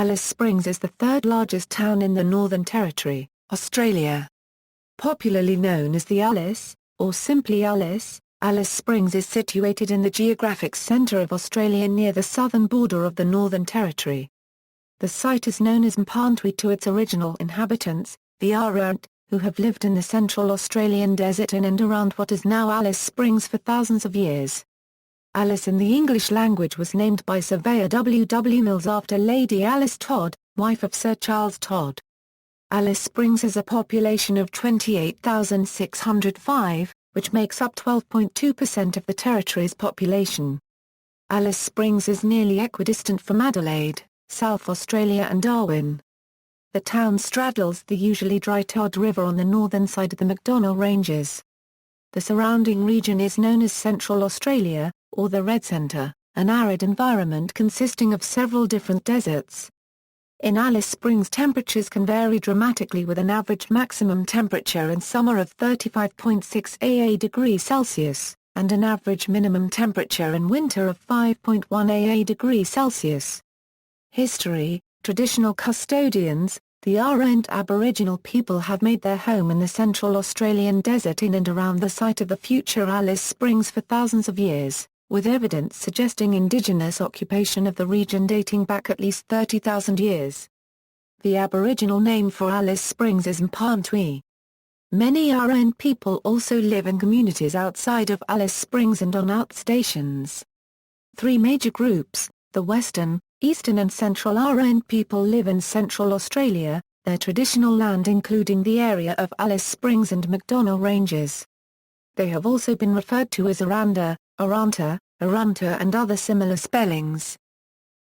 Alice Springs is the third largest town in the Northern Territory, Australia. Popularly known as the Alice, or simply Alice, Alice Springs is situated in the geographic centre of Australia near the southern border of the Northern Territory. The site is known as Mparntwe to its original inhabitants, the Arrernte, who have lived in the central Australian desert in and around what is now Alice Springs for thousands of years. Alice in the English language was named by surveyor W. W. Mills after Lady Alice Todd, wife of Sir Charles Todd. Alice Springs has a population of 28,605, which makes up 12.2% of the territory's population. Alice Springs is nearly equidistant from Adelaide, South Australia and Darwin. The town straddles the usually dry Todd River on the northern side of the McDonnell Ranges. The surrounding region is known as Central Australia, or the Red Centre, an arid environment consisting of several different deserts. In Alice Springs temperatures can vary dramatically with an average maximum temperature in summer of 35.6 degrees Celsius, and an average minimum temperature in winter of 5.1 degrees Celsius. History. Traditional custodians, the Arrernte Aboriginal people have made their home in the central Australian desert in and around the site of the future Alice Springs for thousands of years, with evidence suggesting indigenous occupation of the region dating back at least 30,000 years. The Aboriginal name for Alice Springs is Mparntwe. Many Arrernte people also live in communities outside of Alice Springs and on outstations. Three major groups, the Western, Eastern and Central Arrernte people live in Central Australia, their traditional land including the area of Alice Springs and McDonnell Ranges. They have also been referred to as Arrernte, Arrernte, Arrernte and other similar spellings.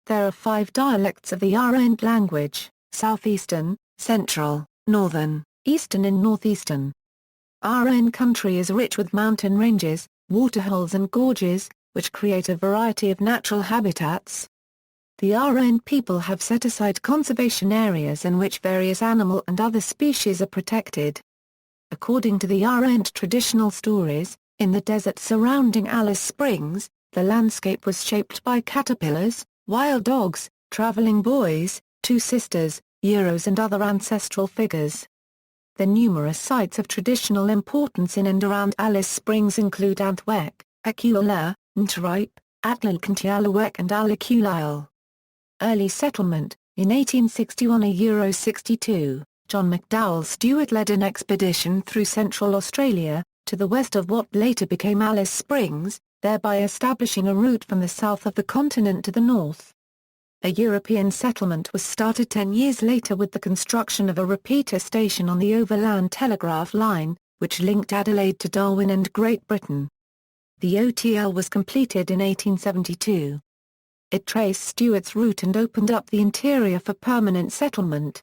There are 5 dialects of the Arrernte language: Southeastern, Central, Northern, Eastern and Northeastern. Arrernte country is rich with mountain ranges, waterholes and gorges, which create a variety of natural habitats. The Arrernte people have set aside conservation areas in which various animal and other species are protected. According to the Arrernte traditional stories, in the desert surrounding Alice Springs, the landscape was shaped by caterpillars, wild dogs, traveling boys, 2 sisters, heroes and other ancestral figures. The numerous sites of traditional importance in and around Alice Springs include Antwek, Aquila, Ntripe, Atlalkantialawek and Alakulile. Early settlement. In 1861 62, John McDowell Stewart led an expedition through Central Australia, to the west of what later became Alice Springs, thereby establishing a route from the south of the continent to the north. A European settlement was started 10 years later with the construction of a repeater station on the overland telegraph line, which linked Adelaide to Darwin and Great Britain. The OTL was completed in 1872. It traced Stewart's route and opened up the interior for permanent settlement.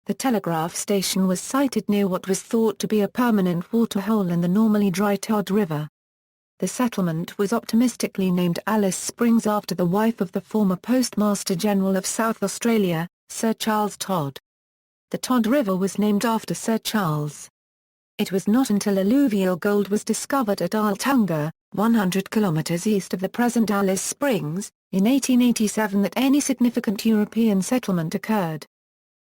The telegraph station was sited near what was thought to be a permanent waterhole in the normally dry Todd River. The settlement was optimistically named Alice Springs after the wife of the former Postmaster General of South Australia, Sir Charles Todd. The Todd River was named after Sir Charles. It was not until alluvial gold was discovered at Altunga, 100 kilometres east of the present Alice Springs, in 1887 that any significant European settlement occurred.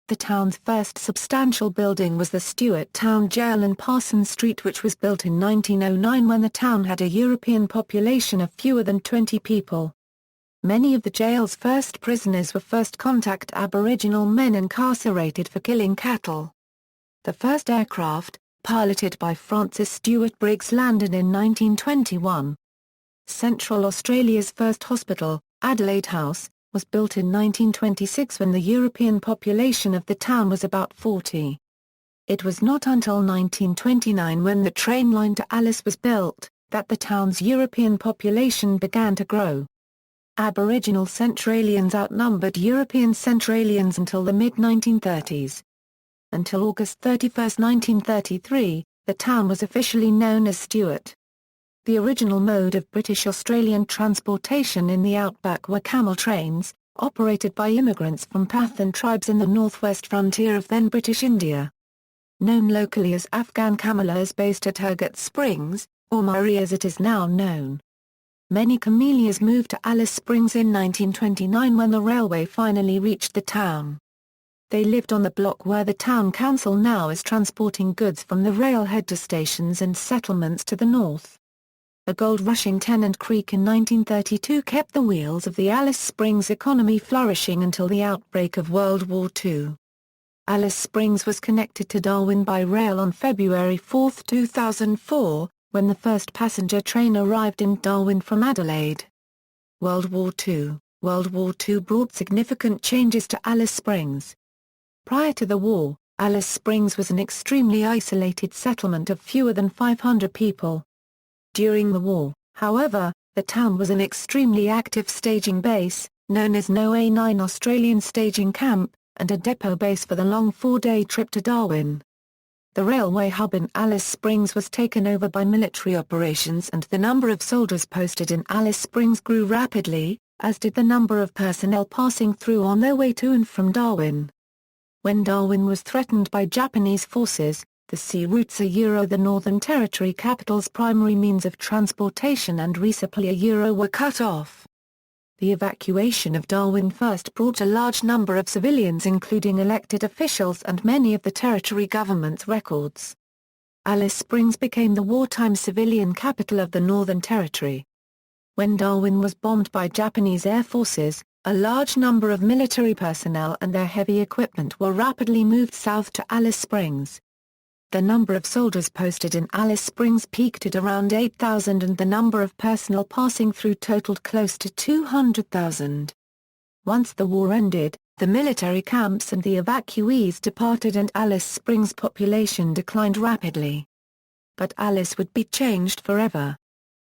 The town's first substantial building was the Stewart Town Jail in Parsons Street, which was built in 1909 when the town had a European population of fewer than 20 people. Many of the jail's first prisoners were first contact Aboriginal men incarcerated for killing cattle. The first aircraft, piloted by Francis Stewart Briggs, landed in 1921. Central Australia's first hospital, Adelaide House, was built in 1926 when the European population of the town was about 40. It was not until 1929, when the train line to Alice was built, that the town's European population began to grow. Aboriginal Centralians outnumbered European Centralians until the mid-1930s. Until August 31, 1933, the town was officially known as Stewart. The original mode of British Australian transportation in the outback were camel trains, operated by immigrants from Pathan tribes in the northwest frontier of then British India. Known locally as Afghan camellers based at Urquhart Springs, or Murray as it is now known. Many Camellias moved to Alice Springs in 1929 when the railway finally reached the town. They lived on the block where the town council now is transporting goods from the railhead to stations and settlements to the north. A gold rush in Tennant Creek in 1932 kept the wheels of the Alice Springs economy flourishing until the outbreak of World War II. Alice Springs was connected to Darwin by rail on February 4, 2004, when the first passenger train arrived in Darwin from Adelaide. World War II brought significant changes to Alice Springs. Prior to the war, Alice Springs was an extremely isolated settlement of fewer than 500 people. During the war, however, the town was an extremely active staging base, known as No. A9 Australian Staging Camp, and a depot base for the long 4-day trip to Darwin. The railway hub in Alice Springs was taken over by military operations and the number of soldiers posted in Alice Springs grew rapidly, as did the number of personnel passing through on their way to and from Darwin. When Darwin was threatened by Japanese forces, the sea routes the Northern Territory capital's primary means of transportation and resupply were cut off. The evacuation of Darwin first brought a large number of civilians including elected officials and many of the territory government's records. Alice Springs became the wartime civilian capital of the Northern Territory. When Darwin was bombed by Japanese air forces, a large number of military personnel and their heavy equipment were rapidly moved south to Alice Springs. The number of soldiers posted in Alice Springs peaked at around 8,000 and the number of personnel passing through totaled close to 200,000. Once the war ended, the military camps and the evacuees departed and Alice Springs' population declined rapidly. But Alice would be changed forever.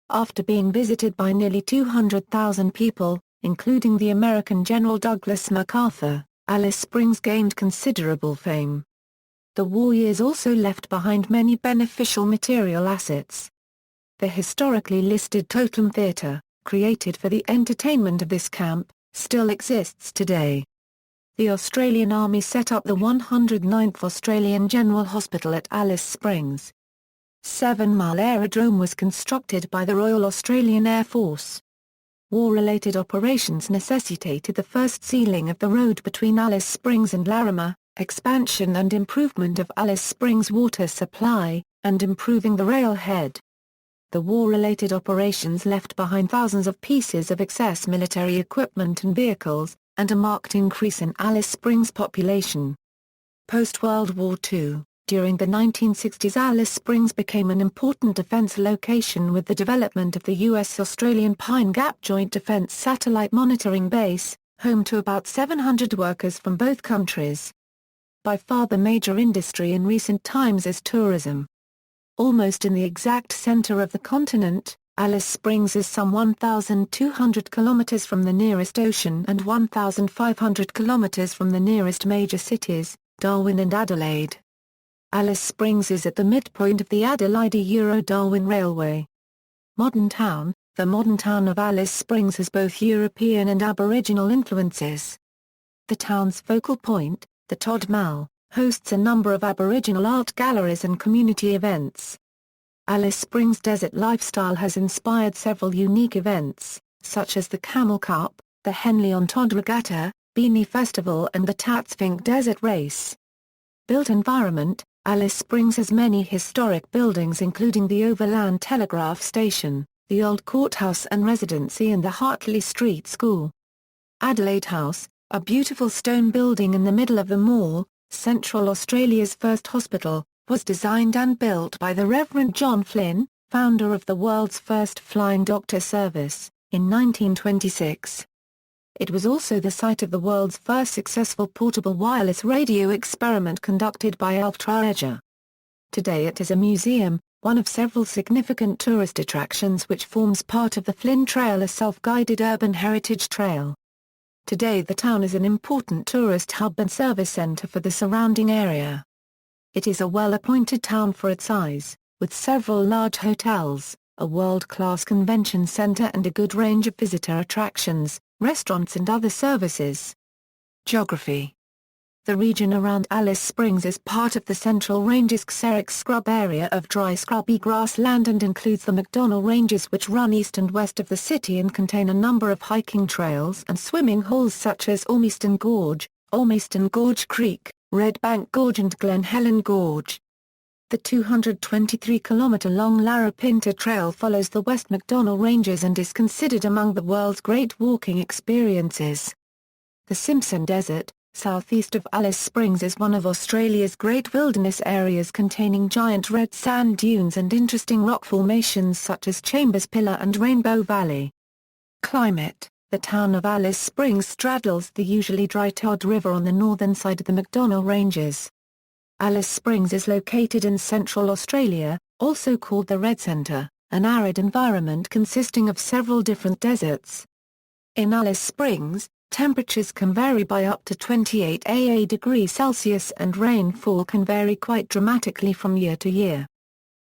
After being visited by nearly 200,000 people, including the American General Douglas MacArthur, Alice Springs gained considerable fame. The war years also left behind many beneficial material assets. The historically listed Totem Theatre, created for the entertainment of this camp, still exists today. The Australian Army set up the 109th Australian General Hospital at Alice Springs. 7 Mile Aerodrome was constructed by the Royal Australian Air Force. War-related operations necessitated the first sealing of the road between Alice Springs and Larimer, expansion and improvement of Alice Springs water supply, and improving the railhead. The war-related operations left behind thousands of pieces of excess military equipment and vehicles, and a marked increase in Alice Springs' population. Post-World War II, during the 1960s Alice Springs became an important defense location with the development of the U.S.-Australian Pine Gap Joint Defense Satellite Monitoring Base, home to about 700 workers from both countries. By far the major industry in recent times is tourism. Almost in the exact center of the continent, Alice Springs is some 1,200 kilometers from the nearest ocean and 1,500 kilometers from the nearest major cities, Darwin and Adelaide. Alice Springs is at the midpoint of the Adelaide-Darwin Railway. Modern town. The modern town of Alice Springs has both European and Aboriginal influences. The town's focal point, the Todd Mall, hosts a number of Aboriginal art galleries and community events. Alice Springs' desert lifestyle has inspired several unique events, such as the Camel Cup, the Henley on Todd Regatta, Beanie Festival and the Tatsvink Desert Race. Built environment. Alice Springs has many historic buildings including the Overland Telegraph Station, the Old Courthouse and Residency and the Hartley Street School. Adelaide House, a beautiful stone building in the middle of the mall, Central Australia's first hospital, was designed and built by the Reverend John Flynn, founder of the world's first flying doctor service, in 1926. It was also the site of the world's first successful portable wireless radio experiment conducted by Alf Traeger. Today it is a museum, one of several significant tourist attractions which forms part of the Flynn Trail, a self-guided urban heritage trail. Today the town is an important tourist hub and service centre for the surrounding area. It is a well-appointed town for its size, with several large hotels, a world-class convention centre and a good range of visitor attractions, restaurants and other services. Geography. The region around Alice Springs is part of the Central Ranges xeric scrub area of dry scrubby grassland and includes the McDonnell Ranges, which run east and west of the city and contain a number of hiking trails and swimming holes such as Ormiston Gorge Creek, Red Bank Gorge and Glen Helen Gorge. The 223-kilometer-long Larapinta Trail follows the West McDonnell Ranges and is considered among the world's great walking experiences. The Simpson Desert, southeast of Alice Springs, is one of Australia's great wilderness areas containing giant red sand dunes and interesting rock formations such as Chambers Pillar and Rainbow Valley. Climate: the town of Alice Springs straddles the usually dry Todd River on the northern side of the McDonnell Ranges. Alice Springs is located in central Australia, also called the Red Centre, an arid environment consisting of several different deserts. In Alice Springs, temperatures can vary by up to 28 degrees Celsius and rainfall can vary quite dramatically from year to year.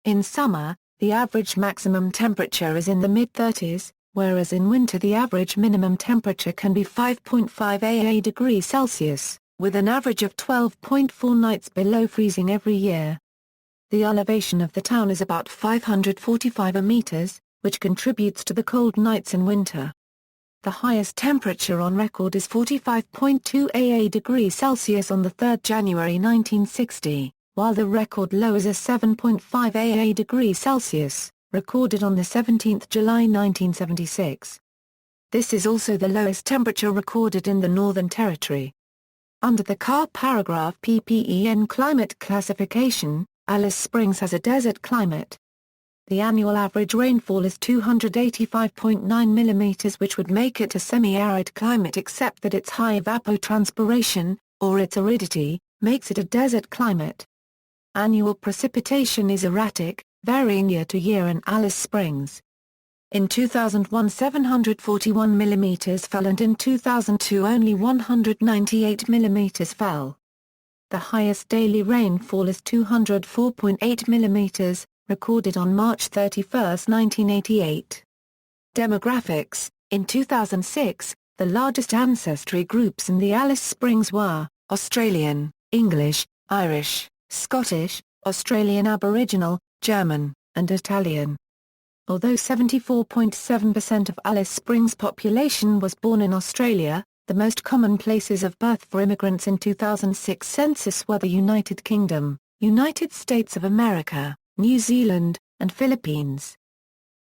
In summer, the average maximum temperature is in the mid-30s, whereas in winter the average minimum temperature can be 5.5 degrees Celsius, with an average of 12.4 nights below freezing every year. The elevation of the town is about 545 meters, which contributes to the cold nights in winter. The highest temperature on record is 45.2 degrees Celsius on 3 January 1960, while the record low is a 7.5 degrees Celsius, recorded on 17 July 1976. This is also the lowest temperature recorded in the Northern Territory. Under the CAR paragraph PPEN climate classification, Alice Springs has a desert climate. The annual average rainfall is 285.9 mm, which would make it a semi-arid climate, except that its high evapotranspiration, or its aridity, makes it a desert climate. Annual precipitation is erratic, varying year to year in Alice Springs. In 2001 741 mm fell and in 2002 only 198 mm fell. The highest daily rainfall is 204.8 mm, recorded on March 31, 1988. Demographics: in 2006, the largest ancestry groups in the Alice Springs were Australian, English, Irish, Scottish, Australian Aboriginal, German, and Italian. Although 74.7% of Alice Springs' population was born in Australia, the most common places of birth for immigrants in 2006 census were the United Kingdom, United States of America, New Zealand, and Philippines.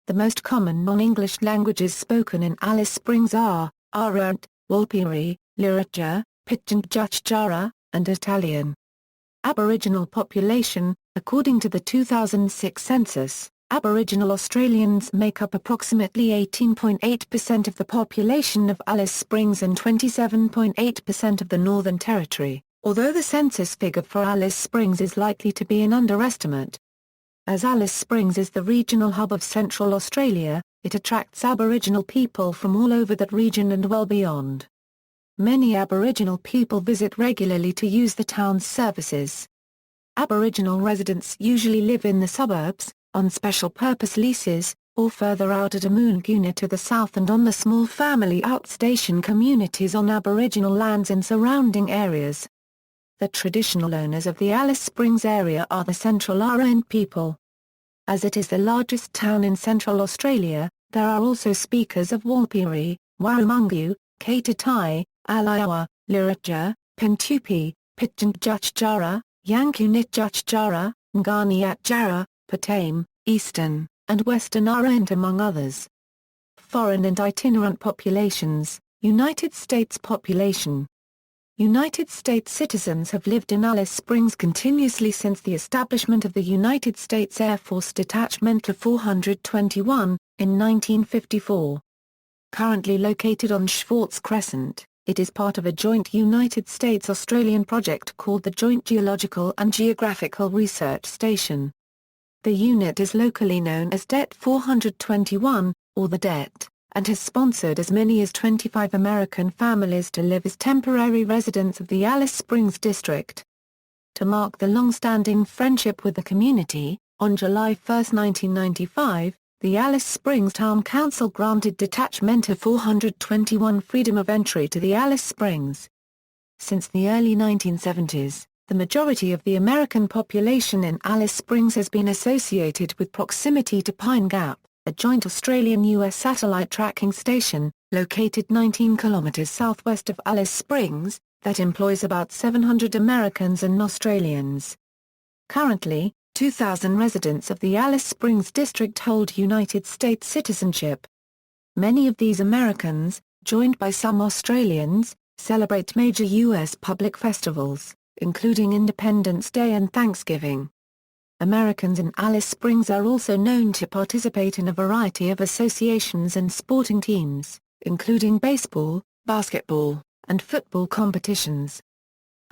The most common non-English languages spoken in Alice Springs are Arrernte, Warlpiri, Lyraja, Pitjantjatjara, and Italian. Aboriginal population: according to the 2006 census, Aboriginal Australians make up approximately 18.8% of the population of Alice Springs and 27.8% of the Northern Territory, although the census figure for Alice Springs is likely to be an underestimate. As Alice Springs is the regional hub of Central Australia, it attracts Aboriginal people from all over that region and well beyond. Many Aboriginal people visit regularly to use the town's services. Aboriginal residents usually live in the suburbs, on special purpose leases, or further out at Mparntwe to the south and on the small family outstation communities on Aboriginal lands in surrounding areas. The traditional owners of the Alice Springs area are the Central Arrernte people. As it is the largest town in Central Australia, there are also speakers of Warlpiri, Warramungu, Kaitatai, Aliawa, Lyraja, Pintupi, Pitjantjatjara, Yankunitjatjara, Ngarniatjara, Patame, Eastern, and Western Arrernte among others. Foreign and itinerant populations: United States population. United States citizens have lived in Alice Springs continuously since the establishment of the United States Air Force Detachment 421, in 1954. Currently located on Schwartz Crescent, it is part of a joint United States-Australian project called the Joint Geological and Geographical Research Station. The unit is locally known as Det 421, or the Det, and has sponsored as many as 25 American families to live as temporary residents of the Alice Springs district. To mark the long-standing friendship with the community, on July 1, 1995, the Alice Springs Town Council granted Detachment 421 freedom of entry to the Alice Springs. Since the early 1970s, the majority of the American population in Alice Springs has been associated with proximity to Pine Gap, a joint Australian-US satellite tracking station, located 19 kilometers southwest of Alice Springs, that employs about 700 Americans and Australians. Currently, 2,000 residents of the Alice Springs district hold United States citizenship. Many of these Americans, joined by some Australians, celebrate major U.S. public festivals, including Independence Day and Thanksgiving. Americans in Alice Springs are also known to participate in a variety of associations and sporting teams, including baseball, basketball, and football competitions.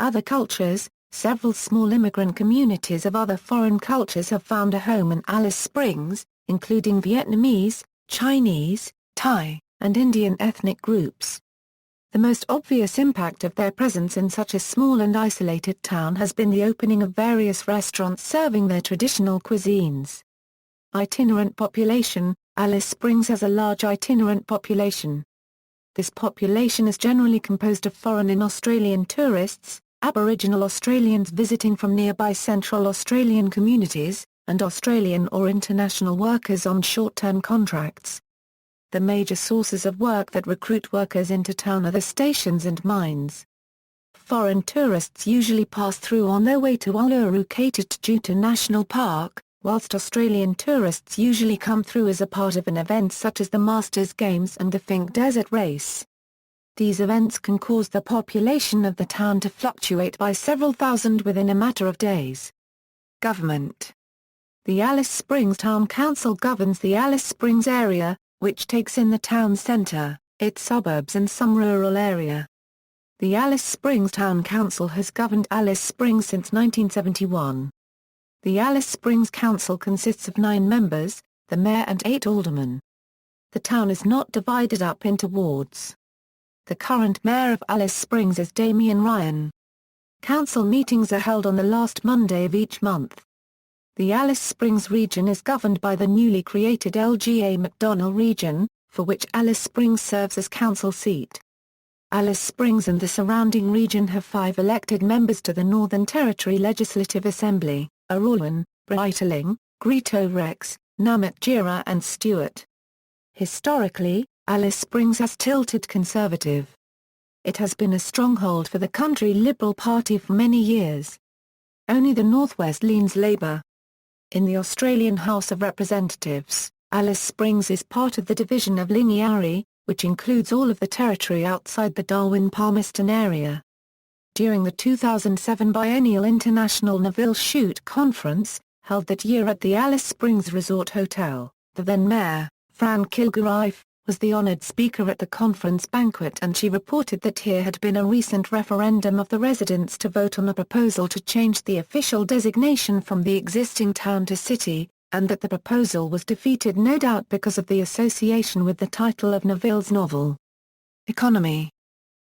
Other cultures, several small immigrant communities of other foreign cultures have found a home in Alice Springs, including Vietnamese, Chinese, Thai, and Indian ethnic groups. The most obvious impact of their presence in such a small and isolated town has been the opening of various restaurants serving their traditional cuisines. Itinerant population. Alice Springs has a large itinerant population. This population is generally composed of foreign and Australian tourists, Aboriginal Australians visiting from nearby Central Australian communities, and Australian or international workers on short-term contracts. The major sources of work that recruit workers into town are the stations and mines. Foreign tourists usually pass through on their way to Arrernte National Park, whilst Australian tourists usually come through as a part of an event such as the Masters Games and the Finke Desert Race. These events can cause the population of the town to fluctuate by several thousand within a matter of days. Government. The Alice Springs Town Council governs the Alice Springs area, which takes in the town centre, its suburbs and some rural area. The Alice Springs Town Council has governed Alice Springs since 1971. The Alice Springs Council consists of 9 members, the mayor and 8 aldermen. The town is not divided up into wards. The current mayor of Alice Springs is Damien Ryan. Council meetings are held on the last Monday of each month. The Alice Springs region is governed by the newly created LGA McDonnell region, for which Alice Springs serves as council seat. Alice Springs and the surrounding region have 5 elected members to the Northern Territory Legislative Assembly: Arrernte, Breitling, Greatorex, Namatjira and Stewart. Historically, Alice Springs has tilted conservative. It has been a stronghold for the country Liberal Party for many years. Only the northwest leans Labour. In the Australian House of Representatives, Alice Springs is part of the division of Lingiari, which includes all of the territory outside the Darwin-Palmerston area. During the 2007 biennial International Neville Shute Conference, held that year at the Alice Springs Resort Hotel, the then-mayor, Fran Kilgarife, was the honoured speaker at the conference banquet, and she reported that here had been a recent referendum of the residents to vote on a proposal to change the official designation from the existing town to city, and that the proposal was defeated no doubt because of the association with the title of Neville's novel. Economy.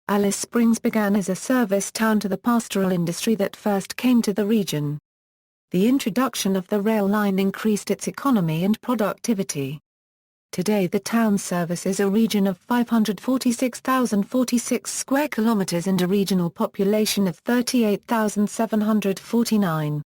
Alice Springs began as a service town to the pastoral industry that first came to the region. The introduction of the rail line increased its economy and productivity. Today the town services a region of 546,046 square kilometers and a regional population of 38,749.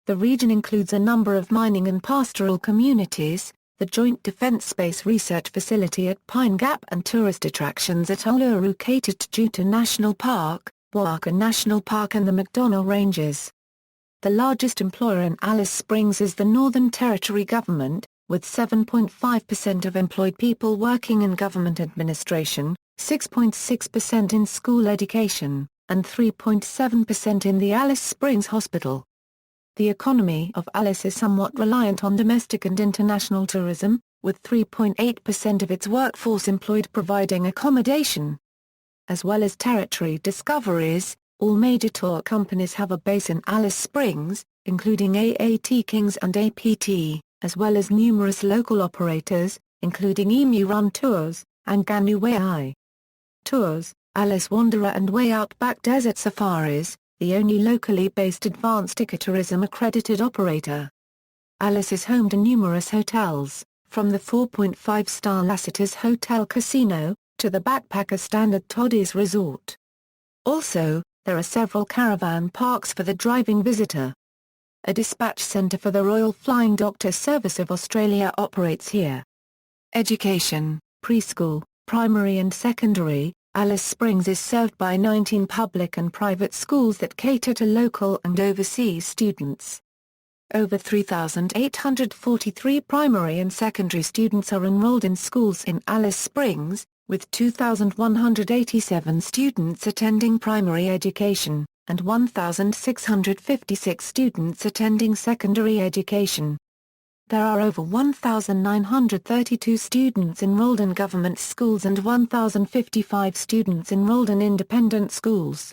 The region includes a number of mining and pastoral communities, the Joint Defence Space Research Facility at Pine Gap and tourist attractions at Arrernte National Park, Waka National Park and the McDonnell Ranges. The largest employer in Alice Springs is the Northern Territory Government, with 7.5% of employed people working in government administration, 6.6% in school education, and 3.7% in the Alice Springs Hospital. The economy of Alice is somewhat reliant on domestic and international tourism, with 3.8% of its workforce employed providing accommodation. As well as territory discoveries, all major tour companies have a base in Alice Springs, including AAT Kings and APT, as well as numerous local operators, including Emu Run Tours, and Ganu Way Tours, Alice Wanderer and Way Outback Desert Safaris, the only locally based advanced ecotourism accredited operator. Alice is home to numerous hotels, from the 4.5-star Lassiter's Hotel Casino, to the backpacker standard Toddy's Resort. Also, there are several caravan parks for the driving visitor. A dispatch centre for the Royal Flying Doctor Service of Australia operates here. Education, preschool, primary and secondary. Alice Springs is served by 19 public and private schools that cater to local and overseas students. Over 3,843 primary and secondary students are enrolled in schools in Alice Springs, with 2,187 students attending primary education, and 1,656 students attending secondary education. There are over 1,932 students enrolled in government schools and 1,055 students enrolled in independent schools.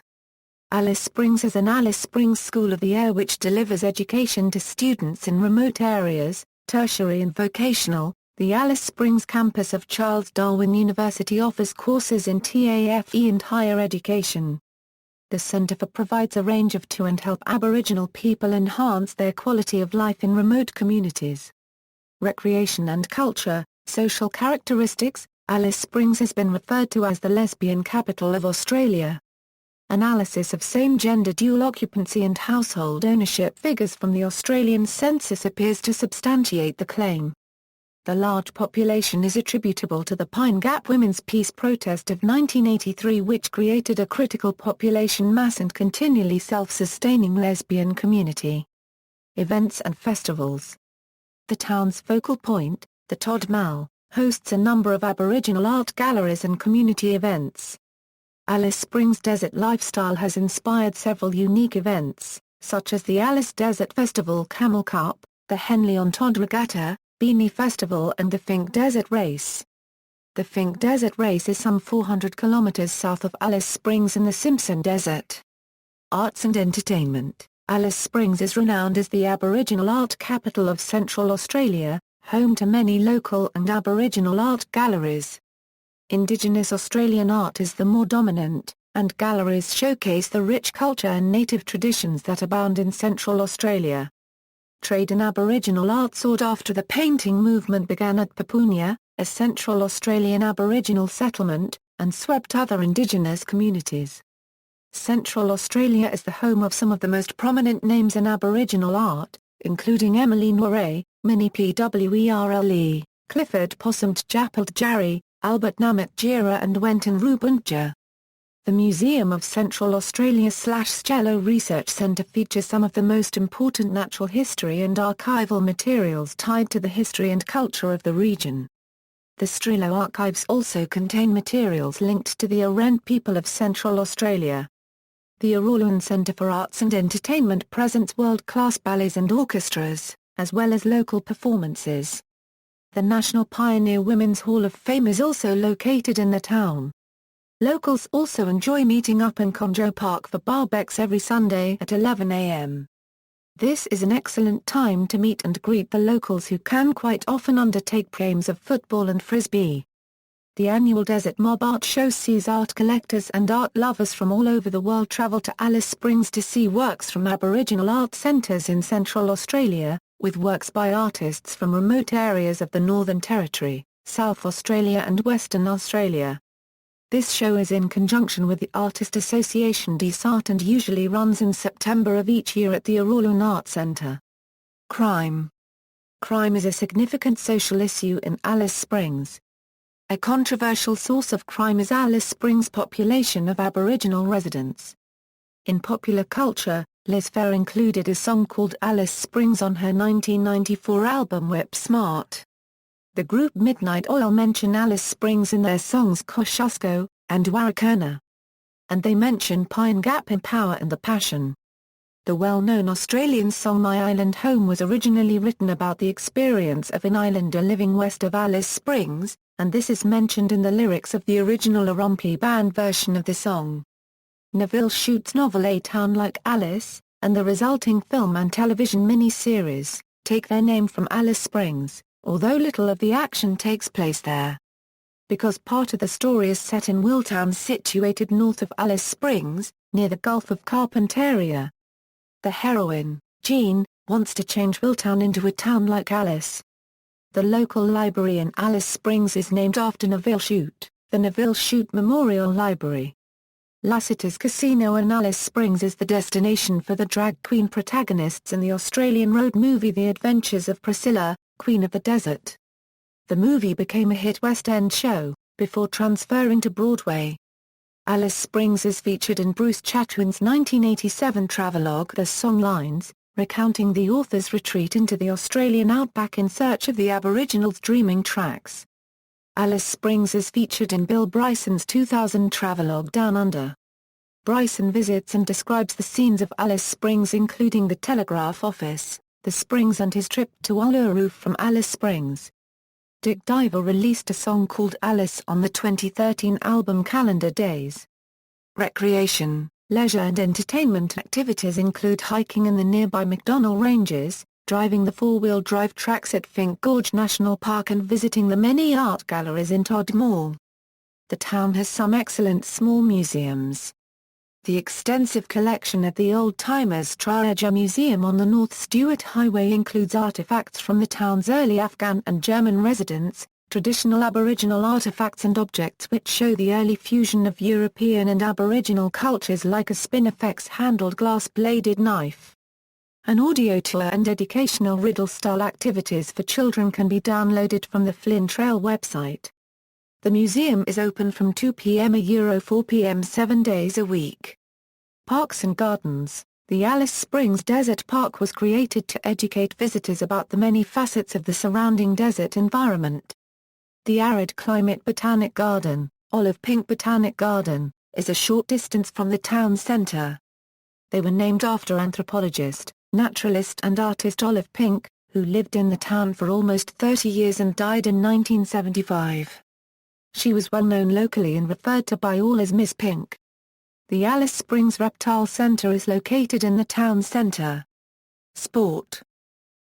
Alice Springs has an Alice Springs School of the Air which delivers education to students in remote areas, tertiary and vocational. The Alice Springs campus of Charles Darwin University offers courses in TAFE and higher education. The Centre provides a range of to and help Aboriginal people enhance their quality of life in remote communities. Recreation and culture, social characteristics. Alice Springs has been referred to as the lesbian capital of Australia. Analysis of same-gender dual occupancy and household ownership figures from the Australian census appears to substantiate the claim. The large population is attributable to the Pine Gap Women's Peace Protest of 1983 which created a critical population mass and continually self-sustaining lesbian community. Events and festivals. The town's focal point, the Todd Mall, hosts a number of Aboriginal art galleries and community events. Alice Springs Desert lifestyle has inspired several unique events, such as the Alice Desert Festival Camel Cup, the Henley on Todd Regatta, Beanie Festival and the Fink Desert Race. The Fink Desert Race is some 400 kilometers south of Alice Springs in the Simpson Desert. Arts and entertainment. Alice Springs is renowned as the Aboriginal art capital of Central Australia, home to many local and Aboriginal art galleries. Indigenous Australian art is the more dominant, and galleries showcase the rich culture and native traditions that abound in Central Australia. Trade in Aboriginal art soared after the painting movement began at Papunya, a Central Australian Aboriginal settlement, and swept other Indigenous communities. Central Australia is the home of some of the most prominent names in Aboriginal art, including Emily Noire, Minnie Pwerle, Clifford Possumt Japald Jarry, Albert Namat Jira and Wenton Rubuntja. The Museum of Central Australia/Scello Research Centre features some of the most important natural history and archival materials tied to the history and culture of the region. The Strelo archives also contain materials linked to the Arrernte people of Central Australia. The Arrernte Centre for Arts and Entertainment presents world-class ballets and orchestras, as well as local performances. The National Pioneer Women's Hall of Fame is also located in the town. Locals also enjoy meeting up in Conjo Park for barbecues every Sunday at 11 a.m. This is an excellent time to meet and greet the locals who can quite often undertake games of football and frisbee. The annual Desert Mob Art Show sees art collectors and art lovers from all over the world travel to Alice Springs to see works from Aboriginal art centres in Central Australia, with works by artists from remote areas of the Northern Territory, South Australia and Western Australia. This show is in conjunction with the Artist Association DSART and usually runs in September of each year at the Arrernte Art Centre. Crime. Crime is a significant social issue in Alice Springs. A controversial source of crime is Alice Springs' population of Aboriginal residents. In popular culture, Liz Phair included a song called Alice Springs on her 1994 album Whip Smart. The group Midnight Oil mention Alice Springs in their songs Kosciuszko and Warrakurna. And they mention Pine Gap in Power and the Passion. The well-known Australian song My Island Home was originally written about the experience of an islander living west of Alice Springs, and this is mentioned in the lyrics of the original Arrernte band version of the song. Neville Shute's novel A Town Like Alice, and the resulting film and television mini-series, take their name from Alice Springs, although little of the action takes place there. Because part of the story is set in Willtown situated north of Alice Springs, near the Gulf of Carpentaria. The heroine, Jean, wants to change Willtown into a town like Alice. The local library in Alice Springs is named after Neville Shute, the Neville Shute Memorial Library. Lassiter's Casino in Alice Springs is the destination for the drag queen protagonists in the Australian road movie The Adventures of Priscilla, Queen of the Desert. The movie became a hit West End show, before transferring to Broadway. Alice Springs is featured in Bruce Chatwin's 1987 travelogue The Songlines, recounting the author's retreat into the Australian outback in search of the Aboriginals' dreaming tracks. Alice Springs is featured in Bill Bryson's 2000 travelogue Down Under. Bryson visits and describes the scenes of Alice Springs including the telegraph office, the springs and his trip to Uluru from Alice Springs. Dick Diver released a song called Alice on the 2013 album Calendar Days. Recreation, leisure and entertainment activities include hiking in the nearby McDonnell Ranges, driving the four-wheel drive tracks at Finke Gorge National Park and visiting the many art galleries in Todd Mall. The town has some excellent small museums. The extensive collection at the Old Timers Traeger Museum on the North Stewart Highway includes artifacts from the town's early Afghan and German residents, traditional Aboriginal artifacts and objects which show the early fusion of European and Aboriginal cultures like a Spinifex handled glass-bladed knife. An audio tour and educational riddle-style activities for children can be downloaded from the Flynn Trail website. The museum is open from 2 p.m. 4 p.m. 7 days a week. Parks and Gardens. The Alice Springs Desert Park was created to educate visitors about the many facets of the surrounding desert environment. The Arid Climate Botanic Garden, Olive Pink Botanic Garden, is a short distance from the town centre. They were named after anthropologist, naturalist and artist Olive Pink, who lived in the town for almost 30 years and died in 1975. She was well known locally and referred to by all as Miss Pink. The Alice Springs Reptile Center is located in the town center. Sport.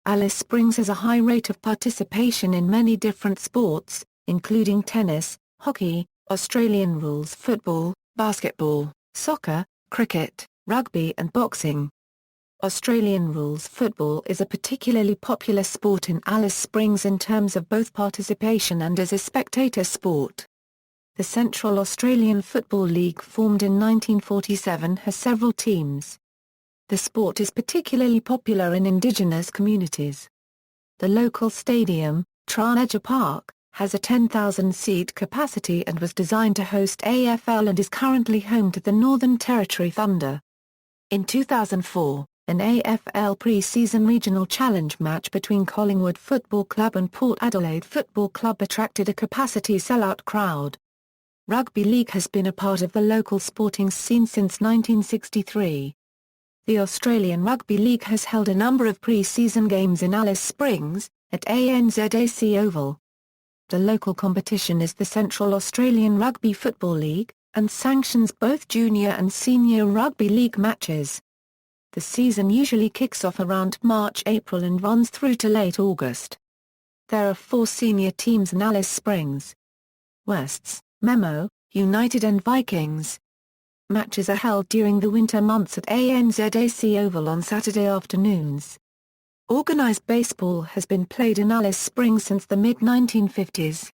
Alice Springs has a high rate of participation in many different sports, including tennis, hockey, Australian rules football, basketball, soccer, cricket, rugby and boxing. Australian rules football is a particularly popular sport in Alice Springs in terms of both participation and as a spectator sport. The Central Australian Football League formed in 1947 has several teams. The sport is particularly popular in Indigenous communities. The local stadium, Traeger Park, has a 10,000-seat capacity and was designed to host AFL and is currently home to the Northern Territory Thunder. In 2004, an AFL pre-season regional challenge match between Collingwood Football Club and Port Adelaide Football Club attracted a capacity sellout crowd. Rugby league has been a part of the local sporting scene since 1963. The Australian Rugby League has held a number of pre-season games in Alice Springs, at ANZAC Oval. The local competition is the Central Australian Rugby Football League, and sanctions both junior and senior rugby league matches. The season usually kicks off around March-April and runs through to late August. There are 4 senior teams in Alice Springs. Wests, Memo, United and Vikings. Matches are held during the winter months at ANZAC Oval on Saturday afternoons. Organised baseball has been played in Alice Springs since the mid-1950s.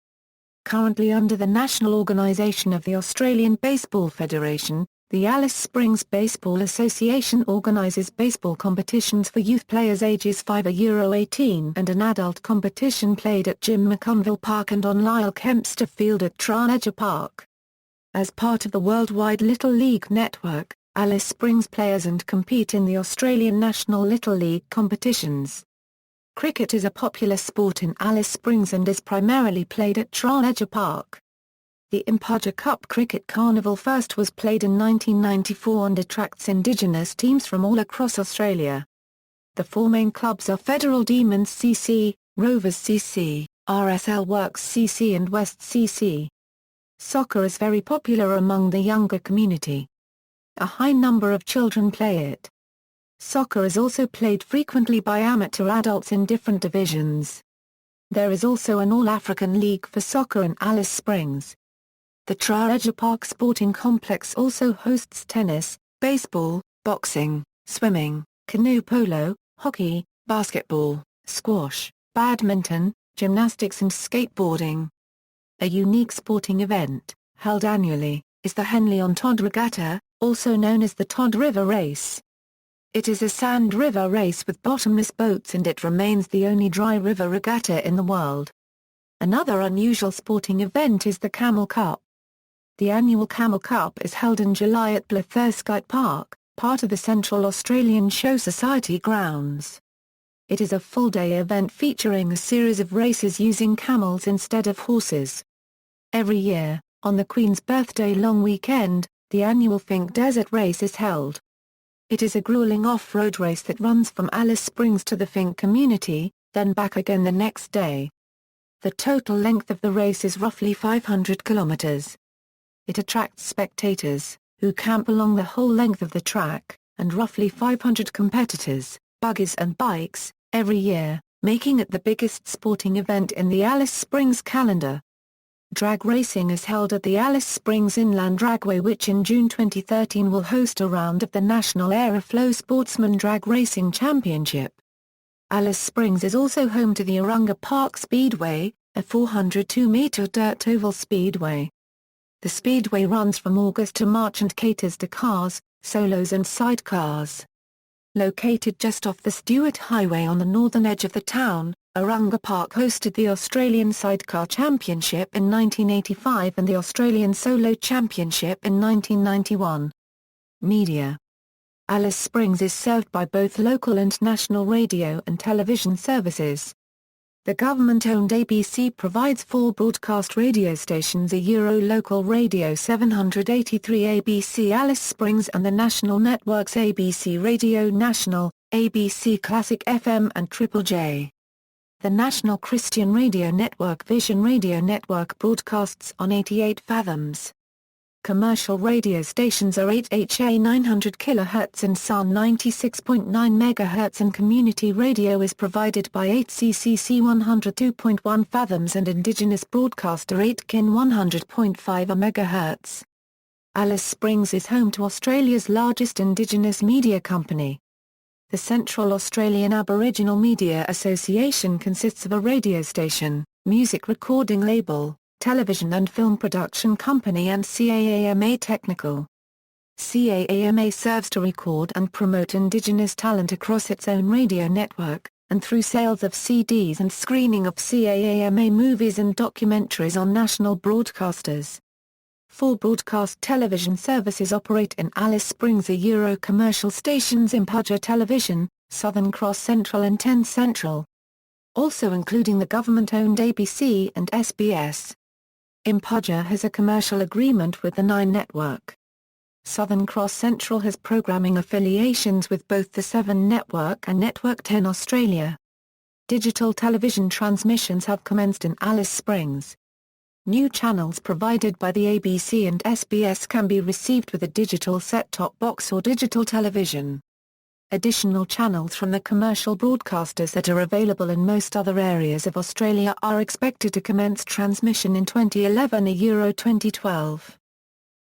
Currently under the national organisation of the Australian Baseball Federation, the Alice Springs Baseball Association organises baseball competitions for youth players ages 5 to 18 and an adult competition played at Jim McConville Park and on Lyle Kempster Field at Traeger Park. As part of the worldwide Little League network, Alice Springs players and compete in the Australian National Little League competitions. Cricket is a popular sport in Alice Springs and is primarily played at Traeger Park. The Mparntwe Cup Cricket Carnival first was played in 1994 and attracts Indigenous teams from all across Australia. The 4 main clubs are Federal Demons CC, Rovers CC, RSL Works CC and West CC. Soccer is very popular among the younger community. A high number of children play it. Soccer is also played frequently by amateur adults in different divisions. There is also an All-African League for soccer in Alice Springs. The Traeger Park Sporting Complex also hosts tennis, baseball, boxing, swimming, canoe polo, hockey, basketball, squash, badminton, gymnastics and skateboarding. A unique sporting event, held annually, is the Henley-on-Todd Regatta, also known as the Todd River Race. It is a sand river race with bottomless boats and it remains the only dry river regatta in the world. Another unusual sporting event is the Camel Cup. The annual Camel Cup is held in July at Bletherskite Park, part of the Central Australian Show Society grounds. It is a full-day event featuring a series of races using camels instead of horses. Every year, on the Queen's Birthday long weekend, the annual Finke Desert Race is held. It is a grueling off-road race that runs from Alice Springs to the Finke community, then back again the next day. The total length of the race is roughly 500 kilometers. It attracts spectators, who camp along the whole length of the track, and roughly 500 competitors, buggies and bikes, every year, making it the biggest sporting event in the Alice Springs calendar. Drag racing is held at the Alice Springs Inland Dragway, which in June 2013 will host a round of the National Aeroflow Sportsman Drag Racing Championship. Alice Springs is also home to the Arrernte Park Speedway, a 402-metre dirt oval speedway. The speedway runs from August to March and caters to cars, solos and sidecars. Located just off the Stewart Highway on the northern edge of the town, Arrernte Park hosted the Australian Sidecar Championship in 1985 and the Australian Solo Championship in 1991. Media. Alice Springs is served by both local and national radio and television services. The government-owned ABC provides 4 broadcast radio stations: a Euro-local radio 783 ABC Alice Springs and the national networks ABC Radio National, ABC Classic FM and Triple J. The National Christian Radio Network Vision Radio Network broadcasts on 88 fathoms. Commercial radio stations are 8HA 900 kHz and SAN 96.9 MHz, and community radio is provided by 8CCC 102.1 fathoms and indigenous broadcaster 8KIN 100.5 MHz. Alice Springs is home to Australia's largest indigenous media company. The Central Australian Aboriginal Media Association consists of a radio station, music recording label, television and film production company and CAAMA Technical. CAAMA serves to record and promote Indigenous talent across its own radio network, and through sales of CDs and screening of CAAMA movies and documentaries on national broadcasters. 4 broadcast television services operate in Alice Springs: a Euro commercial stations Mparntwe Television, Southern Cross Central and 10 Central. Also including the government-owned ABC and SBS. Mparntwe has a commercial agreement with the 9 network. Southern Cross Central has programming affiliations with both the 7 network and Network 10 Australia. Digital television transmissions have commenced in Alice Springs. New channels provided by the ABC and SBS can be received with a digital set-top box or digital television. Additional channels from the commercial broadcasters that are available in most other areas of Australia are expected to commence transmission in 2011 and Euro 2012.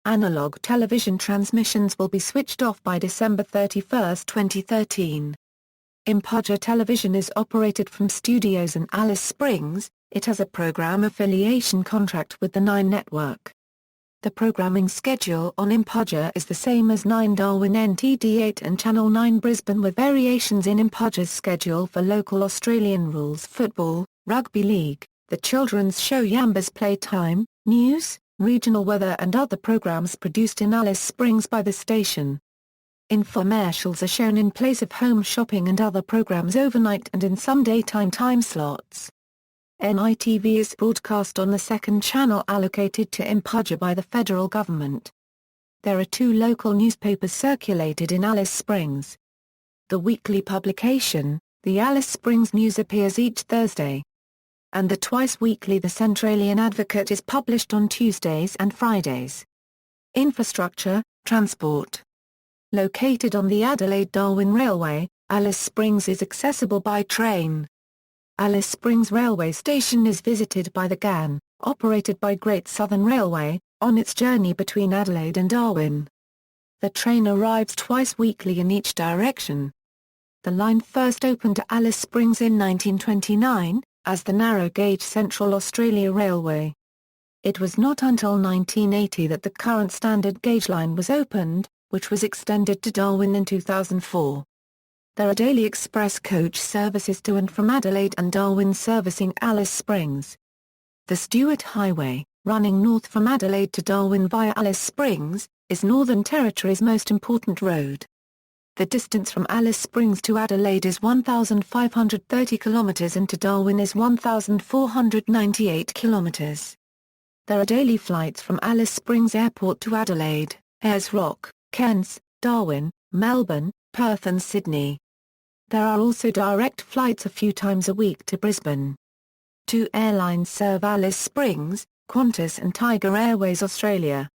Analog television transmissions will be switched off by December 31, 2013. Mparntwe Television is operated from studios in Alice Springs. It has a program affiliation contract with the 9 network. The programming schedule on Mparntwe is the same as 9 Darwin NTD8 and Channel 9 Brisbane, with variations in Mparntwe's schedule for local Australian rules football, rugby league, the children's show Yamba's Playtime, news, regional weather and other programs produced in Alice Springs by the station. Infomercials are shown in place of home shopping and other programs overnight and in some daytime time slots. NITV is broadcast on the second channel allocated to Mparntwe by the federal government. There are 2 local newspapers circulated in Alice Springs. The weekly publication, the Alice Springs News, appears each Thursday. And the twice-weekly The Centralian Advocate is published on Tuesdays and Fridays. Infrastructure, transport. Located on the Adelaide-Darwin Railway, Alice Springs is accessible by train. Alice Springs Railway Station is visited by the GAN, operated by Great Southern Railway, on its journey between Adelaide and Darwin. The train arrives twice weekly in each direction. The line first opened to Alice Springs in 1929, as the narrow-gauge Central Australia Railway. It was not until 1980 that the current standard gauge line was opened, which was extended to Darwin in 2004. There are daily express coach services to and from Adelaide and Darwin servicing Alice Springs. The Stuart Highway, running north from Adelaide to Darwin via Alice Springs, is Northern Territory's most important road. The distance from Alice Springs to Adelaide is 1,530 kilometres and to Darwin is 1,498 kilometres. There are daily flights from Alice Springs Airport to Adelaide, Ayers Rock, Cairns, Darwin, Melbourne, Perth and Sydney. There are also direct flights a few times a week to Brisbane. 2 airlines serve Alice Springs, Qantas and Tiger Airways Australia.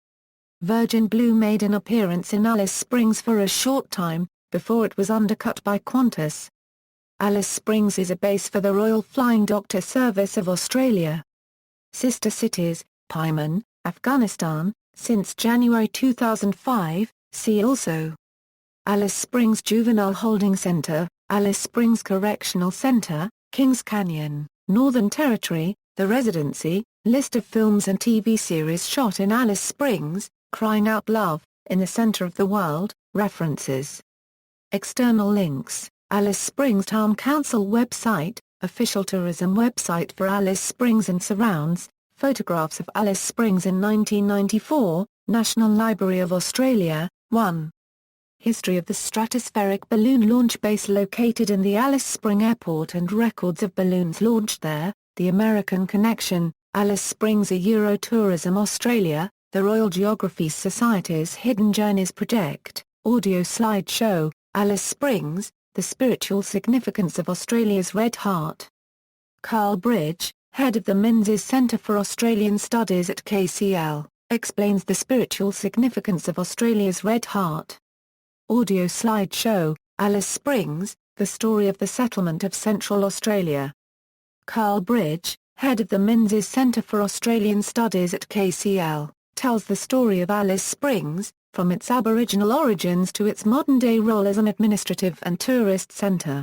Virgin Blue made an appearance in Alice Springs for a short time, before it was undercut by Qantas. Alice Springs is a base for the Royal Flying Doctor Service of Australia. Sister cities, Paiman, Afghanistan, since January 2005, see also. Alice Springs Juvenile Holding Centre, Alice Springs Correctional Centre, Kings Canyon, Northern Territory, The Residency, list of films and TV series shot in Alice Springs, Crying Out Love, In the Center of the World, references. External links, Alice Springs Town Council website, official tourism website for Alice Springs and surrounds, photographs of Alice Springs in 1994, National Library of Australia, 1. History of the stratospheric balloon launch base located in the Alice Spring Airport and records of balloons launched there, The American Connection, Alice Springs a Eurotourism Australia, the Royal Geography Society's Hidden Journeys Project, audio slideshow, Alice Springs, The Spiritual Significance of Australia's Red Heart. Carl Bridge, head of the Menzies Centre for Australian Studies at KCL, explains the spiritual significance of Australia's Red Heart. Audio slideshow, Alice Springs, The Story of the Settlement of Central Australia. Carl Bridge, head of the Menzies Centre for Australian Studies at KCL, tells the story of Alice Springs, from its Aboriginal origins to its modern-day role as an administrative and tourist centre.